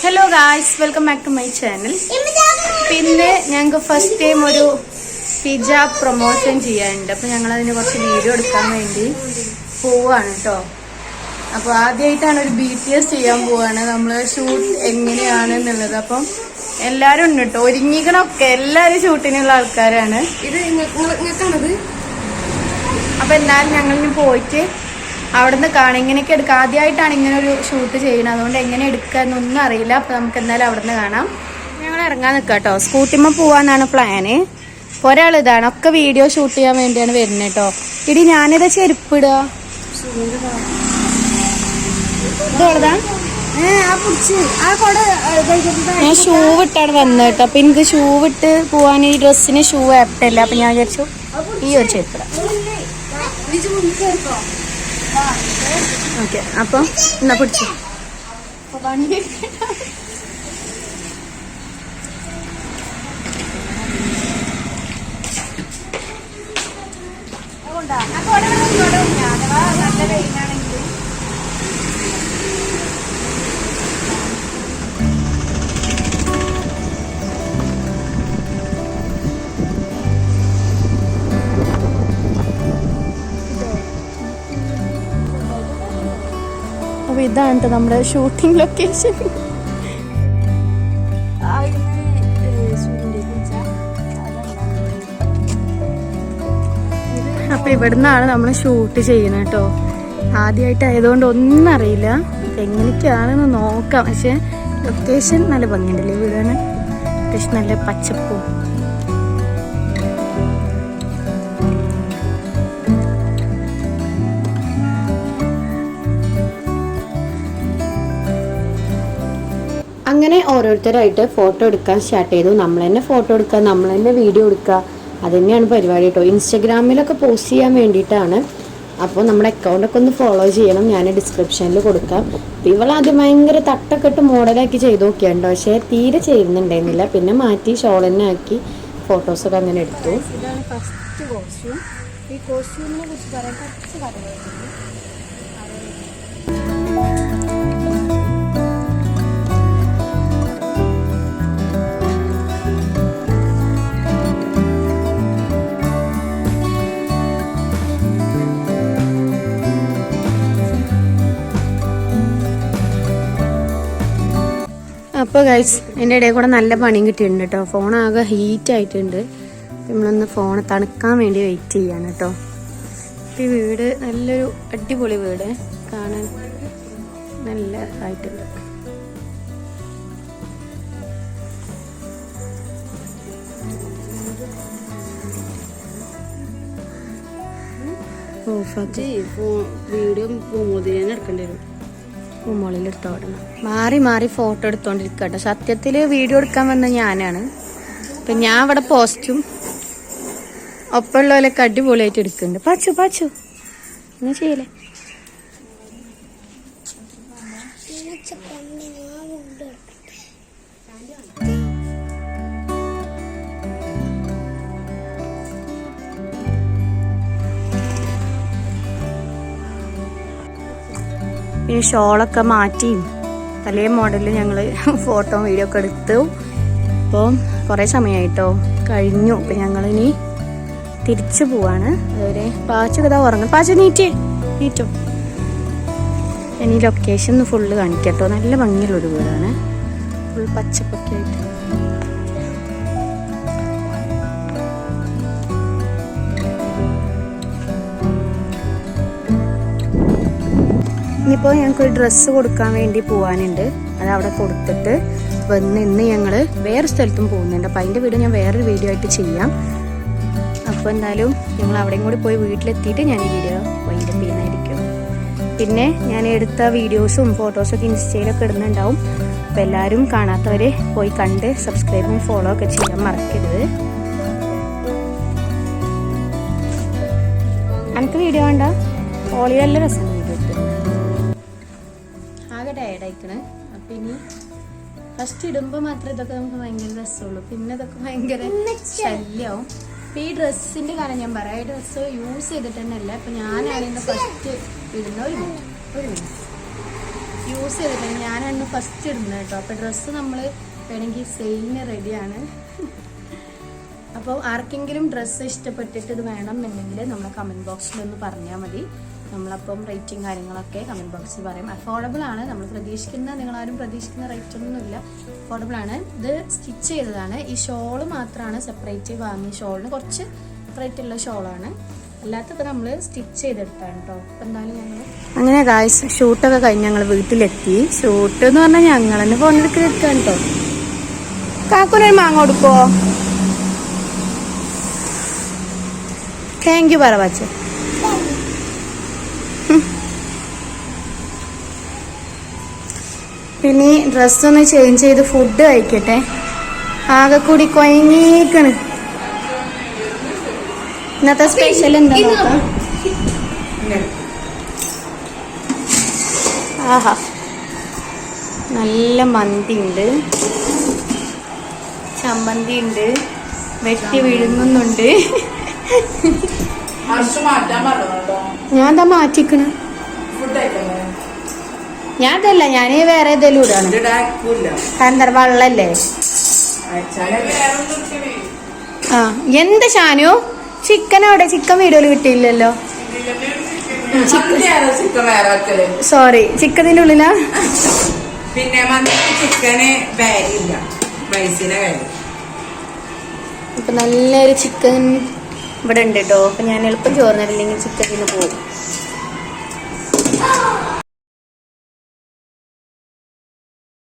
Hello guys, welcome back to my channel. പിന്നെ ഞങ്ങൾക്ക് first time ഒരു പിസ്സ പ്രൊമോഷൻ ചെയ്യാനുണ്ട്. അപ്പോൾ ഞങ്ങൾ അതിന് കുറച്ച് വീഡിയോ എടുക്കാൻ വേണ്ടി പോവാണ് കേട്ടോ. അപ്പോൾ ആദ്യമായിട്ടാണ് ഒരു BTS ചെയ്യാൻ പോവാണ്. നമ്മൾ ഷൂട്ട് എങ്ങനെയാണ് എന്നുള്ളത്. അപ്പം എല്ലാവരും ഉണ്ട് കേട്ടോ, ഒരുങ്ങിക്കണൊക്കെ എല്ലാവരും ഷൂട്ടിനുള്ള ആൾക്കാരാണ്. ഇത് നിങ്ങൾക്കാണത്. അപ്പോൾ എന്തായാലും ഞങ്ങളിനി പോയിട്ട് അവിടെ നിന്ന് കാണാം എങ്ങനെയൊക്കെ എടുക്കാം. ആദ്യമായിട്ടാണ് ഇങ്ങനെ ഒരു ഷൂട്ട് ചെയ്യണം, അതുകൊണ്ട് എങ്ങനെ എടുക്കാന്നൊന്നും അറിയില്ല. അപ്പോൾ നമുക്ക് എന്തായാലും അവിടെ നിന്ന് കാണാം. ഞങ്ങൾ ഇറങ്ങാൻ നിൽക്കാം കേട്ടോ. സ്കൂട്ടിമ്മ പോവാന്നാണ് പ്ലാന്. ഒരാൾ ഇതാണ്, ഒക്കെ വീഡിയോ ഷൂട്ട് ചെയ്യാൻ വേണ്ടിയാണ് വരുന്നത് കേട്ടോ. ഇടി ഞാനിതാ ചെരുപ്പിടുക ഇതോളതാ. ഞാൻ ഷൂ ഇട്ടാണ് വന്നത് കേട്ടോ. അപ്പൊ എനിക്ക് ഷൂ ഇട്ട് പോവാൻ ഈ ഡ്രസ്സിന് ഷൂ ആപ്റ്റല്ല. അപ്പൊ ഞാൻ വിചാരിച്ചു ഈ ഒരു ചെരുപ്പിടാം. ഓക്കെ, അപ്പം എന്നാ പിടിച്ചു. അപ്പൊ ഇതാണ് കേട്ടോ നമ്മുടെ ഷൂട്ടിംഗ് ലൊക്കേഷൻ. അപ്പൊ ഇവിടുന്നാണ് നമ്മൾ ഷൂട്ട് ചെയ്യുന്നത് കേട്ടോ. ആദ്യമായിട്ട് ആയതുകൊണ്ട് ഒന്നും അറിയില്ല, എങ്ങനെയൊക്കെയാണെന്ന് നോക്കാം. പക്ഷെ ലൊക്കേഷൻ നല്ല ഭംഗിയുണ്ടല്ലേ, വീടാണ് അത്യാവശ്യം നല്ല പച്ചപ്പും. അങ്ങനെ ഓരോരുത്തരായിട്ട് ഫോട്ടോ എടുക്കാൻ സ്റ്റാർട്ട് ചെയ്തു. നമ്മൾ തന്നെ ഫോട്ടോ എടുക്കുക, നമ്മൾ തന്നെ വീഡിയോ എടുക്കുക, അത് തന്നെയാണ് പരിപാടി കേട്ടോ. ഇൻസ്റ്റഗ്രാമിലൊക്കെ പോസ്റ്റ് ചെയ്യാൻ വേണ്ടിയിട്ടാണ്. അപ്പോൾ നമ്മുടെ അക്കൗണ്ടൊക്കെ ഒന്ന് ഫോളോ ചെയ്യണം, ഞാൻ ഡിസ്ക്രിപ്ഷനിൽ കൊടുക്കാം. ഇവളാദ്യം ഭയങ്കര തട്ടൊക്കെ ഇട്ട് മോഡലാക്കി ചെയ്ത് നോക്കിയാണ്ടോ, പക്ഷേ തീരെ ചെയ്യുന്നുണ്ടായിരുന്നില്ല. പിന്നെ മാറ്റി ഷോൾ തന്നെ ആക്കി ഫോട്ടോസൊക്കെ അങ്ങനെ എടുത്തു. ഇതാണ് ഫസ്റ്റ് കോസ്റ്റ്യൂം. ഈ കോസ്റ്റ്യൂമിനെ കുറിച്ച് പറയാൻ കുറച്ച് കാര്യങ്ങളുണ്ട്. അപ്പോൾ ഗൈസ്, എൻ്റെ ഇടയിൽ കൂടെ നല്ല പണിയും കിട്ടിയിട്ടുണ്ട് കേട്ടോ. ഫോണാകെ ഹീറ്റ് ആയിട്ടുണ്ട്. നമ്മളൊന്ന് ഫോൺ തണുക്കാൻ വേണ്ടി വെയിറ്റ് ചെയ്യാണ് കേട്ടോ. ഈ വീട് നല്ലൊരു അടിപൊളി വീട്, കാണാൻ നല്ല ആയിട്ടുണ്ട്. വീഡിയോ എടുക്കേണ്ടി വരും. മുകളിലെടുത്തോടണം, മാറി മാറി ഫോട്ടോ എടുത്തോണ്ടിരിക്കട്ടെ. സത്യത്തിൽ വീഡിയോ എടുക്കാൻ വന്ന ഞാനാണ്. അപ്പം ഞാൻ ഇവിടെ പോസ്റ്റും ഒപ്പമുള്ളവരൊക്കെ അടിപൊളിയായിട്ട് എടുക്കുന്നുണ്ട്. പാച്ചു പാച്ചു അങ്ങനെ ചെയ്യലേ. പിന്നെ ഷോളൊക്കെ മാറ്റി പല മോഡലിൽ ഞങ്ങൾ ഫോട്ടോ വീഡിയോ ഒക്കെ എടുത്തു. അപ്പോൾ കുറേ സമയമായിട്ടോ കഴിഞ്ഞു. അപ്പം ഞങ്ങളിനി തിരിച്ചു പോവാണ്. അതുവരെ പാച്ചു കഥ ഉറങ്ങും. പാച്ചു നീറ്റോ. ഇനി ലൊക്കേഷൻ ഫുള്ള് കാണിക്കട്ടോ. നല്ല ഭംഗിയുള്ളൊരു വീടാണ്, ഫുൾ പച്ചപ്പൊക്കെ ആയിട്ട്. ഇനിയിപ്പോൾ ഞങ്ങൾക്കൊരു ഡ്രസ്സ് കൊടുക്കാൻ വേണ്ടി പോകാനുണ്ട്. അത് അവിടെ കൊടുത്തിട്ട് ഇന്ന് ഞങ്ങൾ വേറെ സ്ഥലത്തും പോകുന്നുണ്ട്. അപ്പോൾ അതിൻ്റെ വീഡിയോ ഞാൻ വേറൊരു വീഡിയോ ആയിട്ട് ചെയ്യാം. അപ്പോൾ എന്തായാലും ഞങ്ങൾ അവിടെയും കൂടി പോയി വീട്ടിലെത്തിയിട്ട് ഞാൻ ഈ വീഡിയോ വൈൻഡപ്പ് ചെയ്യുന്നതായിരിക്കും. പിന്നെ ഞാൻ എടുത്ത വീഡിയോസും ഫോട്ടോസൊക്കെ ഇൻസ്റ്റയിലൊക്കെ ഇടുന്നുണ്ടാവും. അപ്പോൾ എല്ലാവരും കാണാത്തവർ പോയി കണ്ട് സബ്സ്ക്രൈബും ഫോളോ ഒക്കെ ചെയ്യാൻ മറക്കരുത്. എനിക്ക് വീഡിയോ വേണ്ട, ഓളി നല്ല രസം വീഡിയോ ഇട്ട് ആകെ ടയർഡായിക്കണ്. അപ്പം ഇനി ഫസ്റ്റ് ഇടുമ്പോൾ മാത്രമേ ഇതൊക്കെ നമുക്ക് ഭയങ്കര രസമുള്ളൂ. പിന്നെ ഇതൊക്കെ ഭയങ്കര ശല്യമാവും. അപ്പം ഈ ഡ്രസ്സിൻ്റെ കാര്യം ഞാൻ പറയാം. ഈ ഡ്രസ്സ് യൂസ് ചെയ്തിട്ട് തന്നെ അല്ല. അപ്പം ഞാനാണ് ഇന്ന് ഫസ്റ്റ് ഇടുന്ന ഒരു മിനിറ്റ് യൂസ് ചെയ്തിട്ടുണ്ട്. ഞാനാണ് ഫസ്റ്റ് ഇടുന്നത് കേട്ടോ. അപ്പോൾ ഡ്രസ്സ് നമ്മൾ വേണമെങ്കിൽ സെയിലിന് റെഡിയാണ്. അപ്പോൾ ആർക്കെങ്കിലും ഡ്രസ്സ് ഇഷ്ടപ്പെട്ടിട്ട് ഇത് വേണമെന്നുണ്ടെങ്കിൽ നമ്മളെ കമൻറ്റ് ബോക്സിലൊന്ന് പറഞ്ഞാൽ മതി. നമ്മളപ്പം റേറ്റും കാര്യങ്ങളൊക്കെ കമൻറ്റ് ബോക്സിൽ പറയും. അഫോർഡബിൾ ആണ്. നമ്മൾ നിങ്ങളാരും പ്രതീക്ഷിക്കുന്ന റേറ്റ് ഒന്നുമില്ല, അഫോർഡബിൾ ആണ്. ഇത് സ്റ്റിച്ച് ചെയ്തതാണ്. ഈ ഷോള് മാത്രമാണ് സെപ്പറേറ്റ് വാങ്ങിയ. ഷോളിന് കുറച്ച് റേറ്റുള്ള ഷോളാണ്. അല്ലാത്തൊക്കെ നമ്മൾ സ്റ്റിച്ച് ചെയ്തെടുത്താണ് കേട്ടോ. അപ്പം എന്തായാലും ഞങ്ങൾ അങ്ങനെ ഗായ്സ് ഷൂട്ടൊക്കെ കഴിഞ്ഞ് ഞങ്ങൾ വീട്ടിലെത്തി. ഷൂട്ട് എന്ന് പറഞ്ഞാൽ ഞങ്ങൾ തന്നെ ഫോണിലേക്ക് എത്തുകയാണ് കേട്ടോ. കാക്കൂനൊരു മാങ്ങ കൊടുക്കോ? താങ്ക് യു പറ വച്ച്. പിന്നെ ഡ്രസ്സൊന്ന് ചേഞ്ച് ചെയ്ത് ഫുഡ് കഴിക്കട്ടെ. ആകെ കൂടി കൊയങ്ങിക്കണ്. ഇന്നത്തെ സ്പെഷ്യൽ എന്താ നോക്കാം. ആഹാ, നല്ല മന്തി ഉണ്ട്, ചമ്മന്തി ഉണ്ട്, വെട്ടി വിഴുങ്ങുന്നുണ്ട്. ഞാൻ എന്താ മാറ്റിക്കണ്? ഞാൻ അതല്ല, ഞാൻ വേറെ ഏതെങ്കിലും ഇടാണ്. എന്താ വെള്ളല്ലേ? ആ എന്ത് ഷാനു, ചിക്കൻ അവിടെ? ചിക്കൻ വീഡിയോയിൽ കിട്ടിയില്ലല്ലോ. സോറി, ചിക്കനിന്റെ ഉള്ളിലാ. പിന്നെ ചിക്കന് ബാഗില്ല, പൈസയുടെ കാര്യം. ഇപ്പൊ നല്ലൊരു ചിക്കൻ ഇവിടെ ഉണ്ട് കേട്ടോ. അപ്പൊ ഞാൻ എളുപ്പം ചോറിനില്ലെങ്കിൽ ചിക്കൻ പോകും.